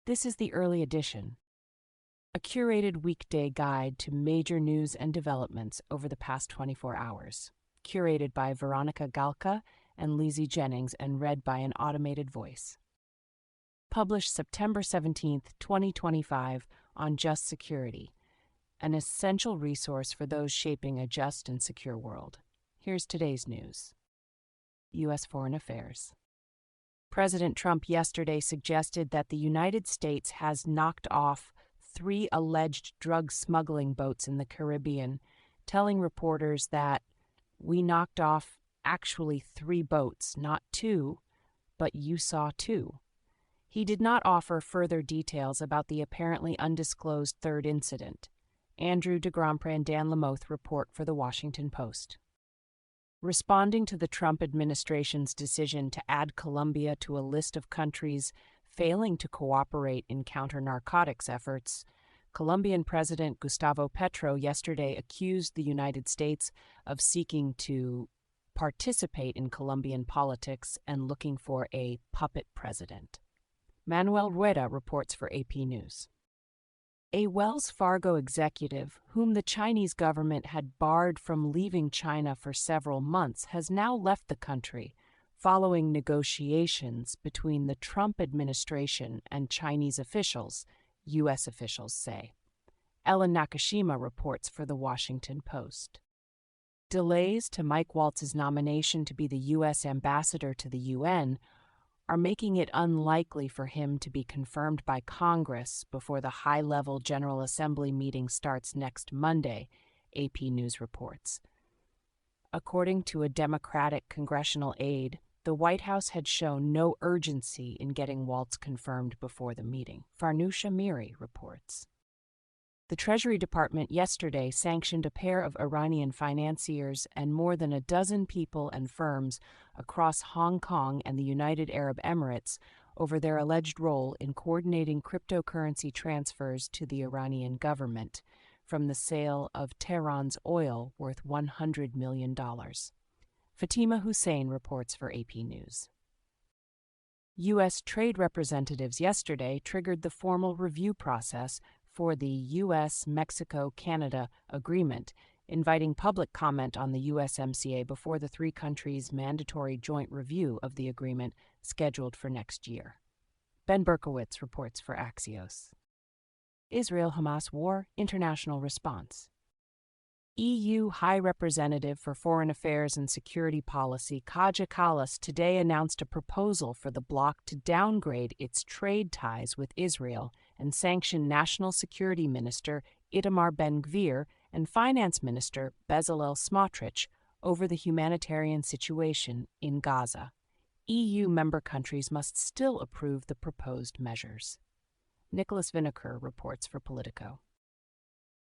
This is the early edition, a curated weekday guide to major news and developments over the past 24 hours, curated by Veronica Galka and Lizzie Jennings and read by an automated voice. Published September 17, 2025, on Just Security, an essential resource for those shaping a just and secure world. Here's today's news. U.S. Foreign Affairs. President Trump yesterday suggested that the United States has knocked off 3 alleged drug smuggling boats in the Caribbean, telling reporters that we knocked off actually 3 boats, not 2, but you saw 2. He did not offer further details about the apparently undisclosed third incident. Andrew DeGrompre and Dan Lamothe report for The Washington Post. Responding to the Trump administration's decision to add Colombia to a list of countries failing to cooperate in counter-narcotics efforts, Colombian President Gustavo Petro yesterday accused the United States of seeking to participate in Colombian politics and looking for a puppet president. Manuel Rueda reports for AP News. A Wells Fargo executive, whom the Chinese government had barred from leaving China for several months, has now left the country following negotiations between the Trump administration and Chinese officials, U.S. officials say. Ellen Nakashima reports for The Washington Post. Delays to Mike Waltz's nomination to be the U.S. ambassador to the UN are making it unlikely for him to be confirmed by Congress before the high-level General Assembly meeting starts next Monday, AP News reports. According to a Democratic congressional aide, the White House had shown no urgency in getting Waltz confirmed before the meeting, Farnoosh Amiri reports. The Treasury Department yesterday sanctioned a pair of Iranian financiers and more than a dozen people and firms across Hong Kong and the United Arab Emirates over their alleged role in coordinating cryptocurrency transfers to the Iranian government from the sale of Tehran's oil worth $100 million. Fatima Hussein reports for AP News. U.S. trade representatives yesterday triggered the formal review process for the U.S.-Mexico-Canada agreement, inviting public comment on the USMCA before the 3 countries' mandatory joint review of the agreement scheduled for next year. Ben Berkowitz reports for Axios. Israel-Hamas war, international response. EU High Representative for Foreign Affairs and Security Policy Kaja Kallas today announced a proposal for the bloc to downgrade its trade ties with Israel and sanction National Security Minister Itamar Ben-Gvir and Finance Minister Bezalel Smotrich over the humanitarian situation in Gaza. EU member countries must still approve the proposed measures. Nicholas Vineker reports for Politico.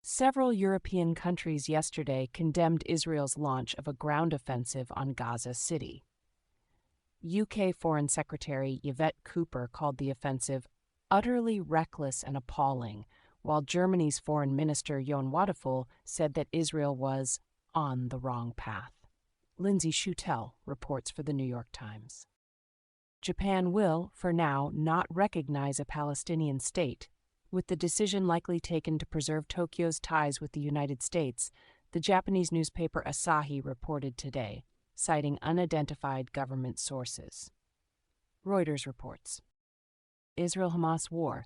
Several European countries yesterday condemned Israel's launch of a ground offensive on Gaza City. UK Foreign Secretary Yvette Cooper called the offensive utterly reckless and appalling, while Germany's Foreign Minister Jon Wadephul said that Israel was on the wrong path. Lindsay Schutel reports for the New York Times. Japan will, for now, not recognize a Palestinian state. With the decision likely taken to preserve Tokyo's ties with the United States, the Japanese newspaper Asahi reported today, citing unidentified government sources. Reuters reports. Israel-Hamas war.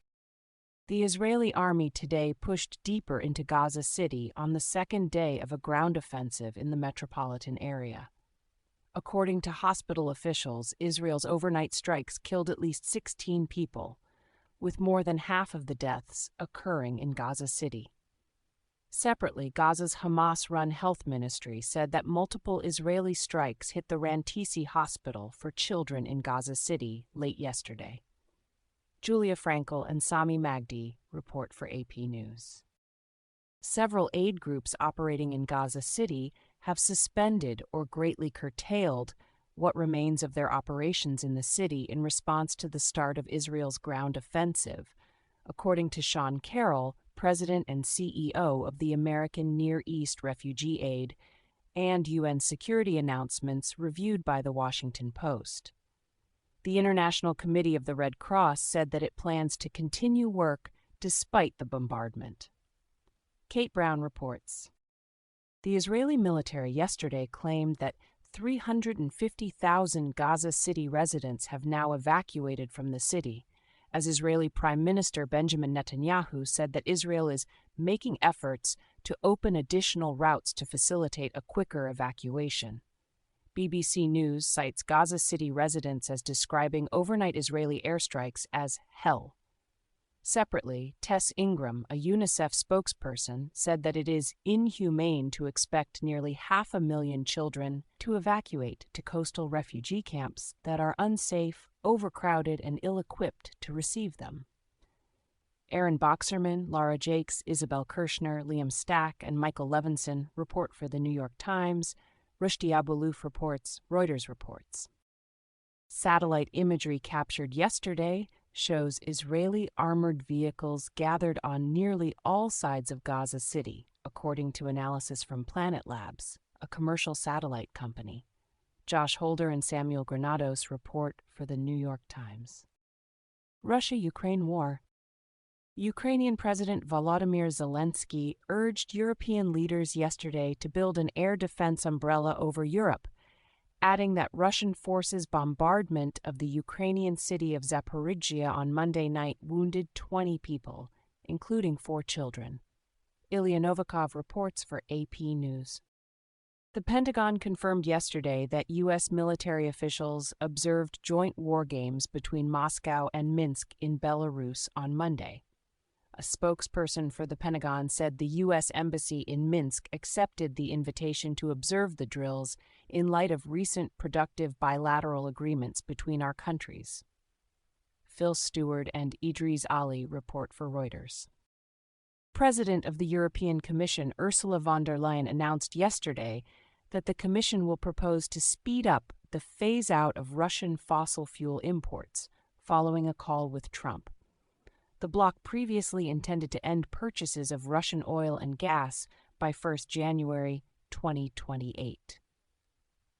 The Israeli army today pushed deeper into Gaza City on the second day of a ground offensive in the metropolitan area. According to hospital officials, Israel's overnight strikes killed at least 16 people, with more than half of the deaths occurring in Gaza City. Separately, Gaza's Hamas-run health ministry said that multiple Israeli strikes hit the Rantisi Hospital for children in Gaza City late yesterday. Julia Frankel and Sami Magdi report for AP News. Several aid groups operating in Gaza City have suspended or greatly curtailed what remains of their operations in the city in response to the start of Israel's ground offensive, according to Sean Carroll, president and CEO of the American Near East Refugee Aid, and UN security announcements reviewed by The Washington Post. The International Committee of the Red Cross said that it plans to continue work despite the bombardment. Kate Brown reports. The Israeli military yesterday claimed that 350,000 Gaza City residents have now evacuated from the city, as Israeli Prime Minister Benjamin Netanyahu said that Israel is making efforts to open additional routes to facilitate a quicker evacuation. BBC News cites Gaza City residents as describing overnight Israeli airstrikes as hell. Separately, Tess Ingram, a UNICEF spokesperson, said that it is inhumane to expect nearly 500,000 children to evacuate to coastal refugee camps that are unsafe, overcrowded, and ill-equipped to receive them. Aaron Boxerman, Laura Jakes, Isabel Kirshner, Liam Stack, and Michael Levinson report for The New York Times. Rushdie Aboulouf reports, Reuters reports. Satellite imagery captured yesterday shows Israeli armored vehicles gathered on nearly all sides of Gaza City, according to analysis from Planet Labs, a commercial satellite company. Josh Holder and Samuel Granados report for The New York Times. Russia-Ukraine war. Ukrainian President Volodymyr Zelensky urged European leaders yesterday to build an air defense umbrella over Europe, adding that Russian forces' bombardment of the Ukrainian city of Zaporizhzhia on Monday night wounded 20 people, including 4 children. Ilya Novikov reports for AP News. The Pentagon confirmed yesterday that U.S. military officials observed joint war games between Moscow and Minsk in Belarus on Monday. A spokesperson for the Pentagon said the U.S. Embassy in Minsk accepted the invitation to observe the drills in light of recent productive bilateral agreements between our countries. Phil Stewart and Idris Ali report for Reuters. President of the European Commission Ursula von der Leyen announced yesterday that the Commission will propose to speed up the phase-out of Russian fossil fuel imports, following a call with Trump. The bloc previously intended to end purchases of Russian oil and gas by 1 January 2028.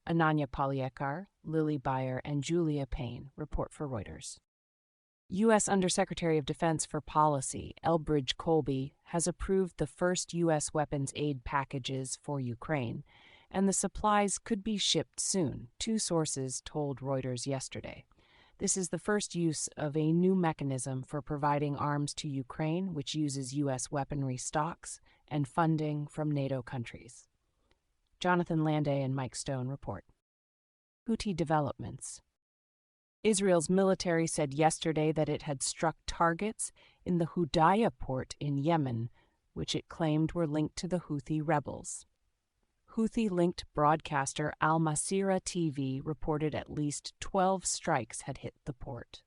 Ananya Polyekar, Lily Bayer, and Julia Payne report for Reuters. U.S. Undersecretary of Defense for Policy, Elbridge Colby, has approved the first U.S. weapons aid packages for Ukraine, and the supplies could be shipped soon, 2 sources told Reuters yesterday. This is the first use of a new mechanism for providing arms to Ukraine, which uses U.S. weaponry stocks and funding from NATO countries. Jonathan Landay and Mike Stone report. Houthi developments. Israel's military said yesterday that it had struck targets in the Hudaydah port in Yemen, which it claimed were linked to the Houthi rebels. Houthi-linked broadcaster Al Masirah TV reported at least 12 strikes had hit the port.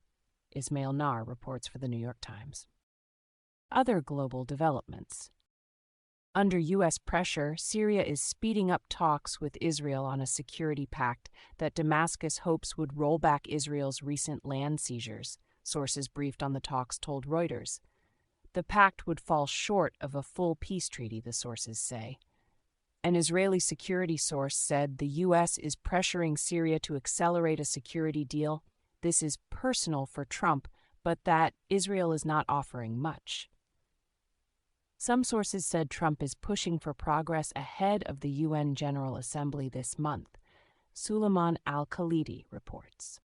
Ismail Nar reports for The New York Times. Other global developments. Under U.S. pressure, Syria is speeding up talks with Israel on a security pact that Damascus hopes would roll back Israel's recent land seizures, sources briefed on the talks told Reuters. The pact would fall short of a full peace treaty, the sources say. An Israeli security source said the U.S. is pressuring Syria to accelerate a security deal. This is personal for Trump, but that Israel is not offering much. Some sources said Trump is pushing for progress ahead of the UN General Assembly this month. Suleiman al-Khalidi reports.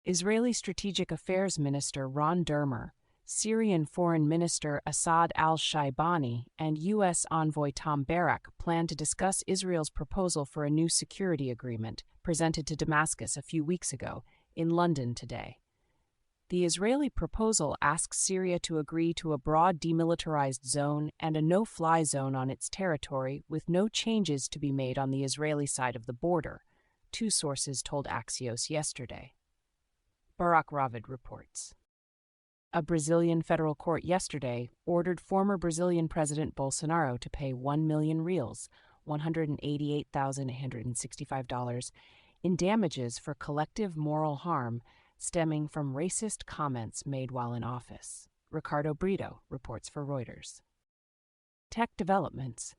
Israeli Strategic Affairs Minister Ron Dermer, Syrian Foreign Minister Assad al-Shaibani, and U.S. envoy Tom Barak plan to discuss Israel's proposal for a new security agreement presented to Damascus a few weeks ago in London today. The Israeli proposal asks Syria to agree to a broad demilitarized zone and a no-fly zone on its territory with no changes to be made on the Israeli side of the border, 2 sources told Axios yesterday. Barak Ravid reports. A Brazilian federal court yesterday ordered former Brazilian President Bolsonaro to pay 1 million reals, $188,865, in damages for collective moral harm stemming from racist comments made while in office. Ricardo Brito reports for Reuters. Tech developments.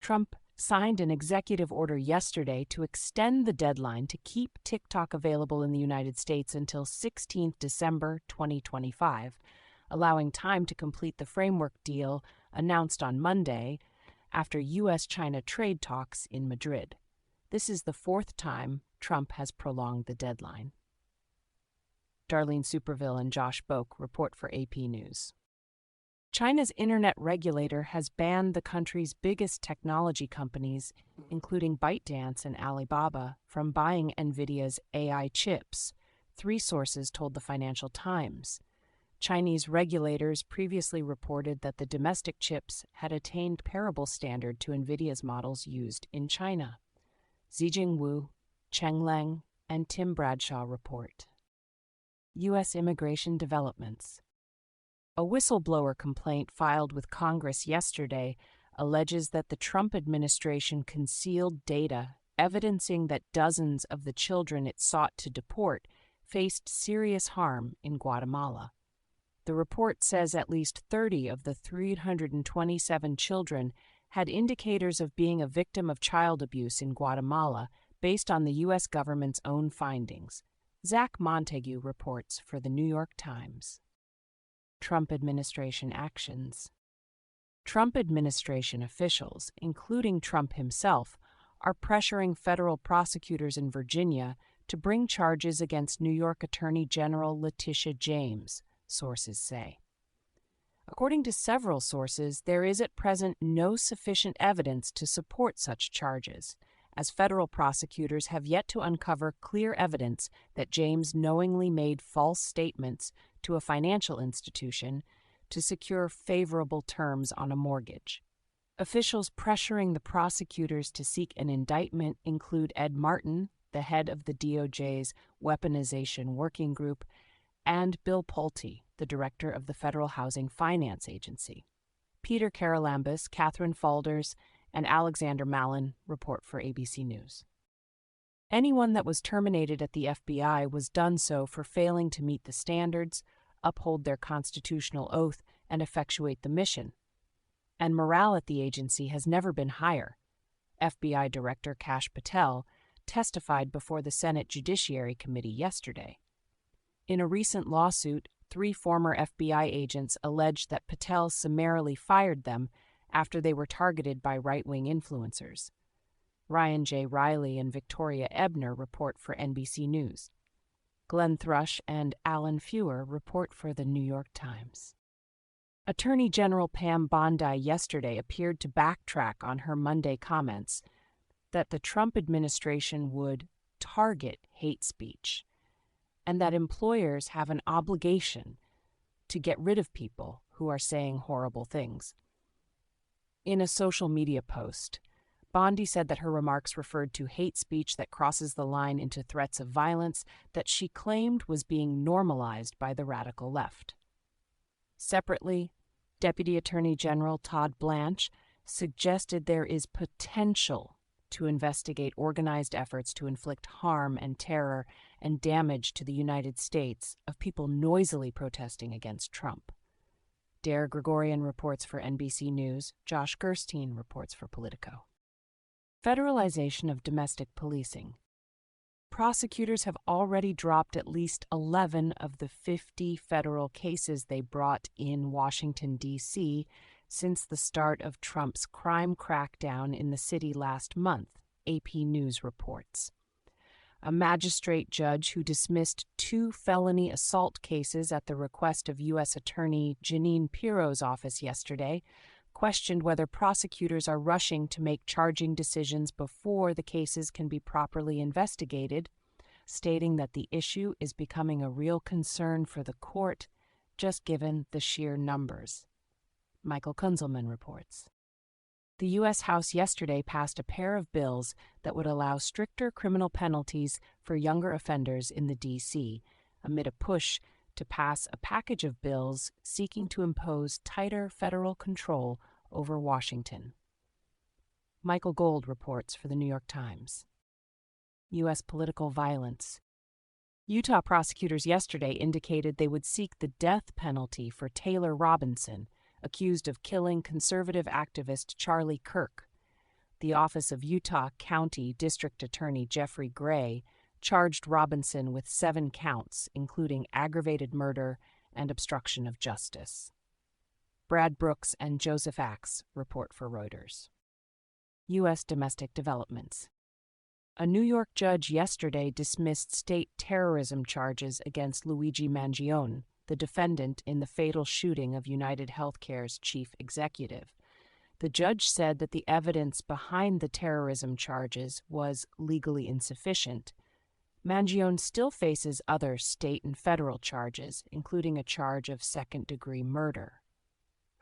Trump signed an executive order yesterday to extend the deadline to keep TikTok available in the United States until 16th December 2025, allowing time to complete the framework deal announced on Monday after U.S.-China trade talks in Madrid. This is the fourth time Trump has prolonged the deadline. Darlene Superville and Josh Boak report for AP News. China's internet regulator has banned the country's biggest technology companies, including ByteDance and Alibaba, from buying NVIDIA's AI chips, three sources told the Financial Times. Chinese regulators previously reported that the domestic chips had attained comparable standard to NVIDIA's models used in China. Zijing Wu, Cheng Leng, and Tim Bradshaw report. U.S. immigration developments. A whistleblower complaint filed with Congress yesterday alleges that the Trump administration concealed data evidencing that dozens of the children it sought to deport faced serious harm in Guatemala. The report says at least 30 of the 327 children had indicators of being a victim of child abuse in Guatemala based on the U.S. government's own findings. Zach Montague reports for the New York Times. Trump administration actions. Trump administration officials, including Trump himself, are pressuring federal prosecutors in Virginia to bring charges against New York Attorney General Letitia James, sources say. According to several sources, there is at present no sufficient evidence to support such charges, as federal prosecutors have yet to uncover clear evidence that James knowingly made false statements to a financial institution to secure favorable terms on a mortgage. Officials pressuring the prosecutors to seek an indictment include Ed Martin, the head of the DOJ's Weaponization Working Group, and Bill Pulte, the director of the Federal Housing Finance Agency. Peter Karolambis, Catherine Falders, and Alexander Mallon report for ABC News. Anyone that was terminated at the FBI was done so for failing to meet the standards, uphold their constitutional oath, and effectuate the mission. And morale at the agency has never been higher. FBI Director Kash Patel testified before the Senate Judiciary Committee yesterday. In a recent lawsuit, 3 former FBI agents alleged that Patel summarily fired them after they were targeted by right-wing influencers. Ryan J. Riley and Victoria Ebner report for NBC News. Glenn Thrush and Alan Feuer report for the New York Times. Attorney General Pam Bondi yesterday appeared to backtrack on her Monday comments that the Trump administration would target hate speech and that employers have an obligation to get rid of people who are saying horrible things. In a social media post, Bondi said that her remarks referred to hate speech that crosses the line into threats of violence that she claimed was being normalized by the radical left. Separately, Deputy Attorney General Todd Blanche suggested there is potential to investigate organized efforts to inflict harm and terror and damage to the United States of people noisily protesting against Trump. Dare Gregorian reports for NBC News. Josh Gerstein reports for Politico. Federalization of domestic policing. Prosecutors have already dropped at least 11 of the 50 federal cases they brought in Washington, D.C. since the start of Trump's crime crackdown in the city last month, AP News reports. A magistrate judge who dismissed 2 felony assault cases at the request of U.S. Attorney Jeanine Pirro's office yesterday questioned whether prosecutors are rushing to make charging decisions before the cases can be properly investigated, stating that the issue is becoming a real concern for the court, just given the sheer numbers. Michael Kunzelman reports. The U.S. House yesterday passed a pair of bills that would allow stricter criminal penalties for younger offenders in the D.C., amid a push to pass a package of bills seeking to impose tighter federal control over Washington. Michael Gold reports for the New York Times. U.S. political violence. Utah prosecutors yesterday indicated they would seek the death penalty for Taylor Robinson, accused of killing conservative activist Charlie Kirk. the Office of Utah County District Attorney Jeffrey Gray charged Robinson with 7 counts, including aggravated murder and obstruction of justice. Brad Brooks and Joseph Axe report for Reuters. U.S. domestic developments. A New York judge yesterday dismissed state terrorism charges against Luigi Mangione, the defendant in the fatal shooting of United Healthcare's chief executive. The judge said that the evidence behind the terrorism charges was legally insufficient. Mangione still faces other state and federal charges, including a charge of second-degree murder.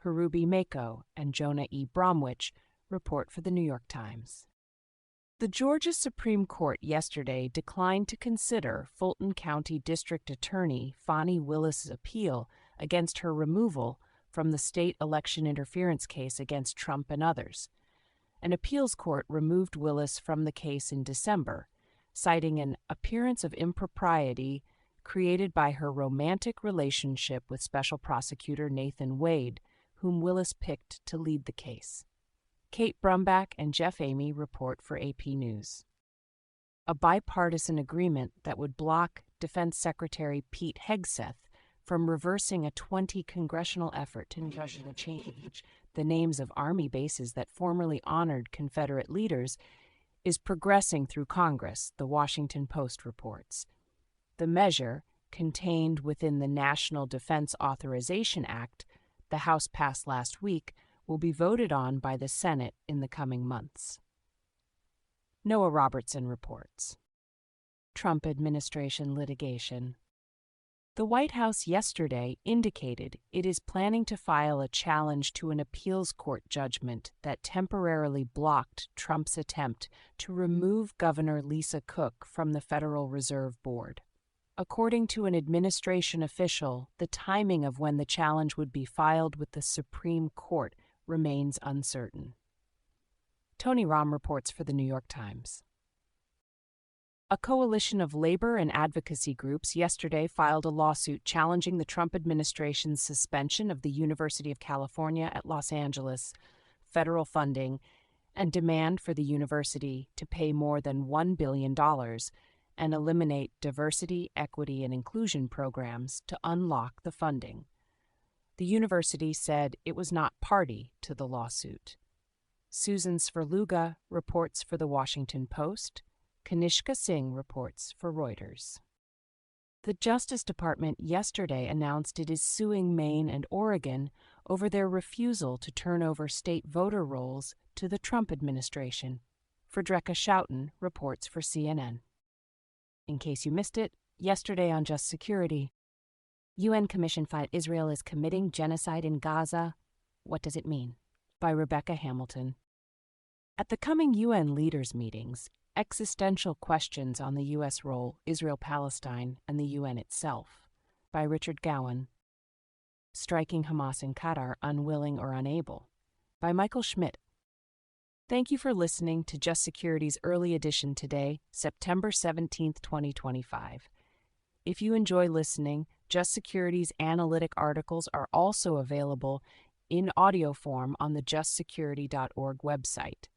Harubi Mako and Jonah E. Bromwich report for the New York Times. The Georgia Supreme Court yesterday declined to consider Fulton County District Attorney Fani Willis's appeal against her removal from the state election interference case against Trump and others. An appeals court removed Willis from the case in December, citing an appearance of impropriety created by her romantic relationship with Special Prosecutor Nathan Wade, whom Willis picked to lead the case. Kate Brumback and Jeff Amy report for AP News. A bipartisan agreement that would block Defense Secretary Pete Hegseth from reversing a 20 congressional effort to change the names of Army bases that formerly honored Confederate leaders is progressing through Congress, the Washington Post reports. The measure, contained within the National Defense Authorization Act the House passed last week, will be voted on by the Senate in the coming months. Noah Robertson reports. Trump administration litigation. The White House yesterday indicated it is planning to file a challenge to an appeals court judgment that temporarily blocked Trump's attempt to remove Governor Lisa Cook from the Federal Reserve Board. According to an administration official, the timing of when the challenge would be filed with the Supreme Court remains uncertain. Tony Rahm reports for the New York Times. A coalition of labor and advocacy groups yesterday filed a lawsuit challenging the Trump administration's suspension of the University of California at Los Angeles federal funding and demand for the university to pay more than $1 billion and eliminate diversity, equity, and inclusion programs to unlock the funding. The university said it was not party to the lawsuit. Susan Sverluga reports for The Washington Post. Kanishka Singh reports for Reuters. The Justice Department yesterday announced it is suing Maine and Oregon over their refusal to turn over state voter rolls to the Trump administration. Fredrika Schouten reports for CNN. In case you missed it, yesterday on Just Security, UN Commission fight Israel is committing genocide in Gaza. What does it mean? By Rebecca Hamilton. At the coming UN leaders' meetings, existential questions on the U.S. role, Israel-Palestine, and the UN itself. By Richard Gowan. Striking Hamas in Qatar, Unwilling or Unable. By Michael Schmidt. Thank you for listening to Just Security's early edition today, September 17, 2025. If you enjoy listening, Just Security's analytic articles are also available in audio form on the justsecurity.org website.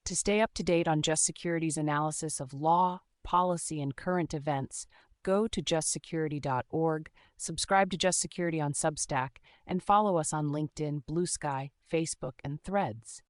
To stay up to date on Just Security's analysis of law, policy, and current events, go to justsecurity.org, subscribe to Just Security on Substack, and follow us on LinkedIn, Blue Sky, Facebook, and Threads.